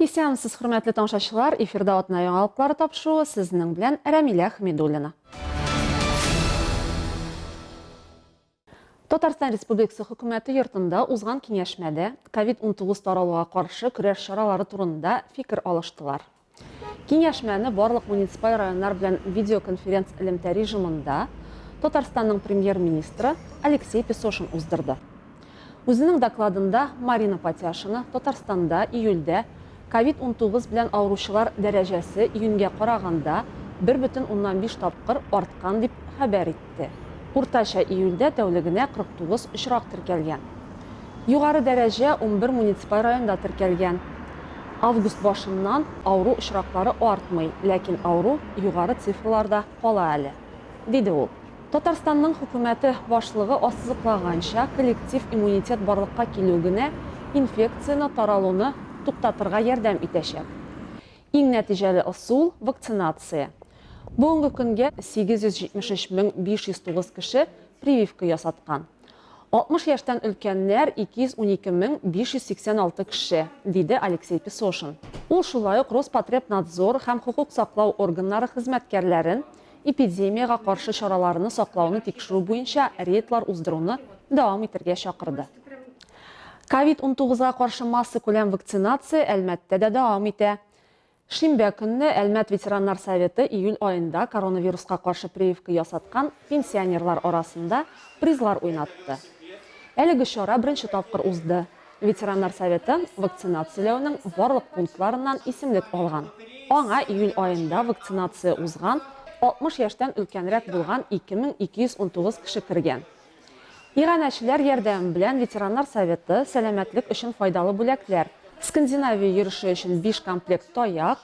Исәнмесез, хөрмәтле тамашачылар, эфирда атна яңалыклары тапшыруы сезнең белән Рәмилә Хмидуллина. Татарстан Республикасы хөкүмәте йортында узган киңәшмәдә COVID-19 таралуга каршы көрәш чаралары турында фикер алыштылар. Киңәшмәне барлык муниципаль районнар белән видеоконференц элемтә режимында Татарстанның премьер-министры Алексей Песошин уздырды. Үзенең докладында Марина Потяшина Татарстанда июльдә COVID-19 белән авыручылар дәрәҗәсе июньгә караганда 1,5 тапкыр арткан дип хәбәр итте. Уртача июльдә тәүлегенә 49 очрак теркәлгән. Югары дәрәҗә 11 муниципаль районда теркәлгән. Август башыннан авыру очраклары артмый, ләкин авыру югары цифрларда кала әле, диде ул. Татарстанның хөкүмәте башлыгы ассызыклаганча, коллектив иммунитет барлыкка килү генә инфекцияны таралуны туктатырга ярдәм итәчәк. Иң нәтиҗәле ысул вакцинация. Бүгенге көнгә 873,509 кеше прививка ясаткан. 60 яшьтән өлкәннәр 212,586 кеше, диде Алексей Песошин. Ул шулай ук Роспотребнадзор һәм хукук саклау органнары хезмәткәрләрен эпидемияга каршы чараларны саклауны тикшерү буенча рейдлар уздыруны дәвам итәргә чакырды. COVID-19-га каршы масса күләм вакцинация Әлмәттә дәвам итә. Шимбә көнне Әлмәт ветераннар советы июль айында коронавируска каршы прививка ясаткан пенсионерлар арасында призлар уйнатты. Әлеге чара беренче тапкыр узды. Ветераннар советы вакцинацияләүнең барлык пунктларыннан исемлек алган. Аңа июль айында вакцинация узган 60 яшьтән өлкәнрәк булган 2219 кеше кергән. Иганәчеләр ярдәме белән ветераннар советы сәламәтлек өчен файдалы бүләкләр, Скандинавия йөреше өчен 5 комплект таяк,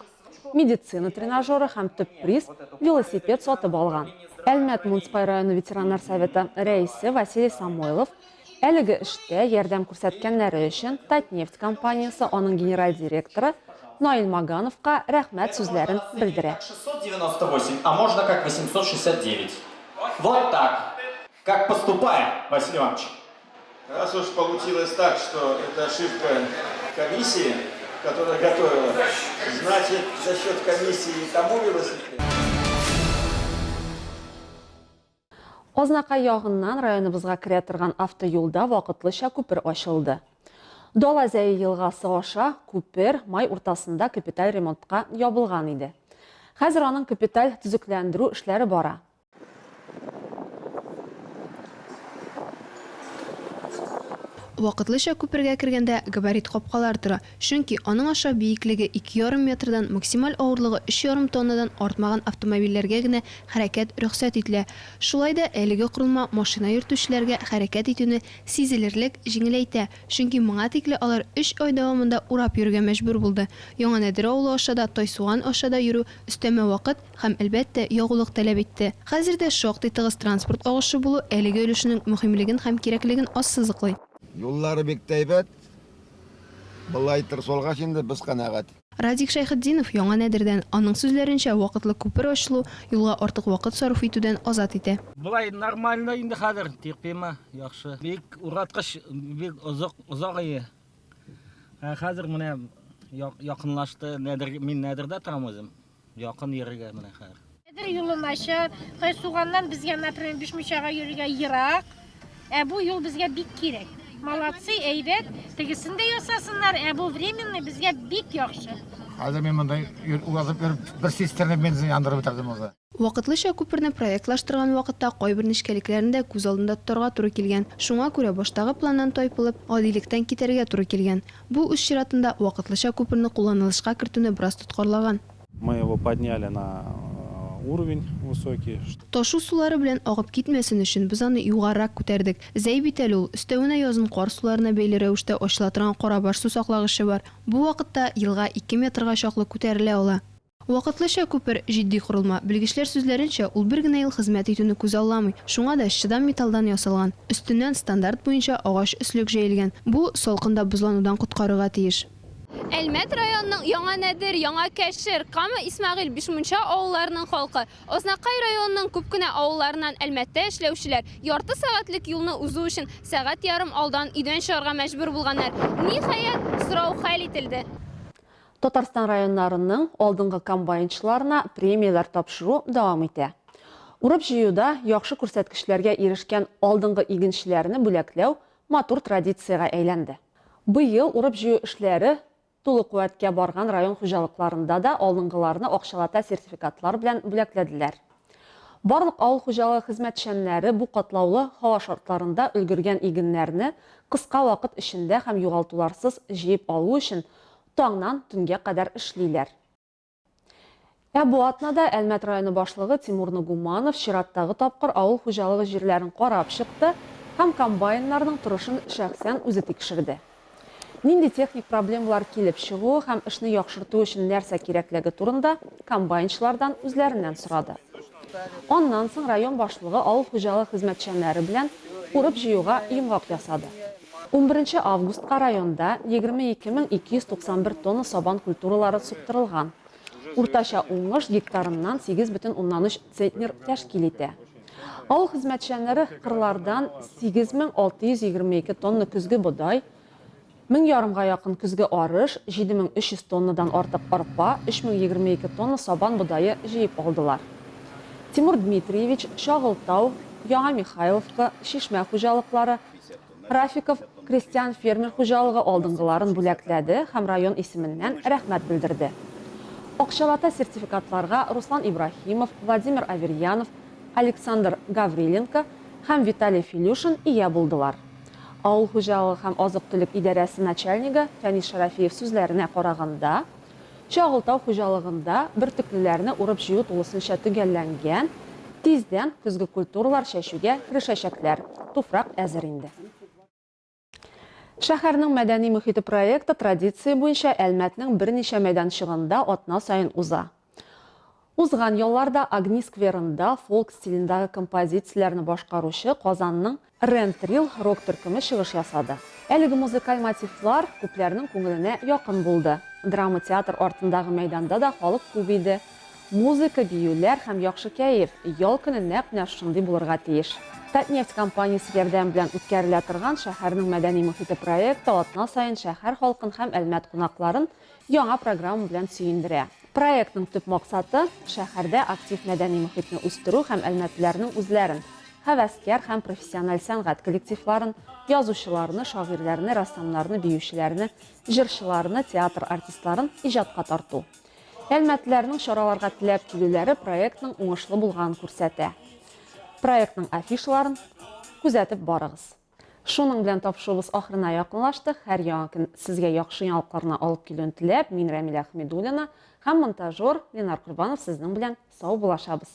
медицина тренажеры һәм төп приз велосипед сатып алган. Әлмәт муниципаль районы ветераннар советы рәисе Василий Самойлов әлеге эштә ярдәм күрсәткәннәре өчен Татнефть компаниясы аның генераль директоры Наиль Магановка рәхмәт сүзләрен белдерә. 698, а можно как 869. Вот так. Как поступаем, Василий Иванович? Раз уж получилось так, что это ошибка комиссии, которая готовила, значит, за счет комиссии тому велосипед. Азнакай ягыннан районыбызга керә торган автоюлда вакытлыча күпер ачылды. Долазәй елгасы аша күпер май уртасында капиталь ремонтка ябылган иде. Хәзер аның капиталь төзекләндерү эшләре бара. Вакытлыча күпергә кергәндә габарит капкалар тора, чөнки аның аша биеклеге 2,5 метрдан, максималь авырлыгы 3,5 тоннадан артмаган автомобильләргә генә хәрәкәт рөхсәт ителә. Шулай да әлеге корылма машина йөртүчеләргә хәрәкәт итүне сизелерлек җиңеләйтә, чөнки моңа тикле алар 3 ай дәвамында урап йөрергә мәҗбүр булды. Яңа Нәдер авылы аша да, Тайсуган аша да йөрү өстәмә вакыт һәм әлбәттә ягулык таләп итте. Хәзердә шактый тыгыз транспорт агышы булу әлеге өлешнең мөһимлеген һәм кирәклеген ассызыклый. Юллары бик тәйбәт. Былай торсалга инде без канәгать. Радик Шайхетдинов Яңа Нәдердән аның сүзләренчә вакытлы күпер ачылу юлга артык вакыт сарыф итүдән азат итә. Былай нормально инде хәзер, тикпеме, яхшы. Бик ураткыч, бик озак ие. Хәзер менә якынлашты, мин Нәдердә торам үзем. Якын йөрергә менә хәзер. Нәдер юлын ачып, Тайсуганнан безгә, например, Бишмичага йөрергә ерак. Бу юл безгә бик кирәк. Молодцы, әйбәт, тегесен дә ясасыннар, бу временный безгә бик яхшы. Хәзер мен монда уразып бер систерне бензин яндырып бетердем уза. Вакытлыча күперне проектлаштырган вакытта кайбер нечкәлекләрен дә күз алдында тотарга туры килгән. Шуңа күрә баштагы планнан тайпылып, гадилектән китәргә туры килгән. Бу үз чиратында вакытлыча күперне кулланылышка кертүне бераз тоткарлаган. Мы его подняли на уровень высокий. Ташу сулары белән агып китмәсен өчен без аны югарырак күтәрдек. Зәй бит әле ул, өстәвенә язын кар суларына бәйле рәвештә ачыла торган карабаш су саклагычы бар. Бу вакытта елга 2 метрга чаклы күтәрелә ала. Вакытлыча күпер җитди корылма. Белгечләр сүзләренчә, ул бер генә ел хезмәт итүне күз алламый. Шуңа да чыдам металлдан ясалган. Өстеннән стандарт буенча агач өслек җәелгән. Бу салкында бозланудан коткарырга тиеш. Әлмәт районының Яңа Нәдер, Яңа Кәшер, Камы, Исмәгыйль, Бишмунча авылларының халкы, Азнакай районының күп кенә авылларыннан Әлмәттә эшләүчеләр ярты сәгатьлек юлны узу өчен сәгать ярым алдан өйдән чыгарга мәҗбүр булганнар. Ниһаять, сорау хәл ителде. Татарстан районнарының алдыңғы комбайнчыларына премиялар тапшыру давам итә. Урып җыюда яхшы күрсәткечләргә ирешкән алдыңгы игенчеләрне бүләкләү матур традицияга әйләнде. Быел урып җыю эшләре тулы куәткә барган район хуҗалыкларында да алдыңгыларны акчалата сертификатлар белән бүләкләделәр. Барлык авыл хуҗалыгы хезмәтчәннәре бу катлаулы һава шартларында өлгергән игеннәрне кыска вакыт эчендә һәм югалтуларсыз җыеп алу өчен таңнан төнгә кадәр эшлиләр. Бу атнада Әлмәт районы башлыгы Тимур Нугуманов чираттагы тапкыр авыл хуҗалыгы җирләрен карап чыкты һәм комбайннарның торышын шәхсән үзе тикшерде. Нинди техник проблемалар килеп чыгу һәм эшне яхшырту өчен нәрсә кирәклеге турында комбайнчылардан үзләреннән сорады. Аннан соң район башлыгы авыл хуҗалыгы хезмәтчәннәре белән урып җыюга йомгак ясады. 11 августка районда 22291 тонна сабан культуралары суктырылган. Уртача уңыш гектарыннан 8,3 центнер тәшкил итә. Авыл хезмәтчәннәре кырлардан 8622 тонна көзге бодай, 1000 ярымга якын көзге арыш, 7300 тоннадан артык арпа, 3022 тонна сабан бодайы җыеп алдылар. Тимур Дмитриевич, Шагылтау, Яңа Михайловка, Шишмә хуҗалыклары, Рафиков крестьян фермер хуҗалыгы алдыңгыларын бүләкләде һәм район исеменнән рәхмәт белдерде. Акчалата сертификатларга Руслан Ибрахимов, Владимир Аверьянов, Александр Гавриленко һәм Виталий Филюшин ия булдылар. Авыл хуҗалыгы һәм азык-төлек идарәсе начальнигы Фәнис Шарафиев сүзләренә караганда, Шагылтау хуҗалыгында бертөклеләрне урып җыю тулысынча төгәлләнгән, тиздән көзге культуралар чәчүгә керешәчәкләр. Туфрак әзер инде. Шәһәрнең мәдәни мөхите проекты традиция буенча Әлмәтнең берничә мәйданчыгында атна сайын уза. Узган елларда Агни скверында фолк стилендагы композицияләрне башкаручы Казанның Рентрил рок төркеме чыгыш ясады. Әлеге музыкаль мотивлар күпләрнең күңеленә якын булды. Драма театр артындагы мәйданда да халык күп иде. Музыка, биюләр һәм яхшы кәеф ял көне нәкъ шундый булырга тиеш. Татнефть компаниясе ярдәм белән үткәрелә торган шәһәрнең мәдәни мөхите проекты атна сайын шәһәр халкын һәм Әлмәт кунакларын яңа программа белән сөендерә. Проектның төп максаты шәһәрдә актив мәдәни мөхитне үстерү һәм әлмәтләрнең үзләрен, һәвәскәр һәм профессиональ сәнгать коллективларын, язучыларны, шагыйрьләрне, рәссамнарны, биючеләрне, җырчыларны, театр артистларын иҗатка тарту. Әлмәтләрнең чараларга теләп килүләре проектның уңышлы булганын күрсәтә. Проектның афишаларын күзәтеп барыгыз. Шуның белән тапшырыбыз ахырына якынлашты. Һәр яңа көн сезгә яхшы яңалыкларны алып килүен теләп, мин Рәмилә Хмидуллина һәм монтажер Ленар Курбанов сезнең белән сау булашабыз.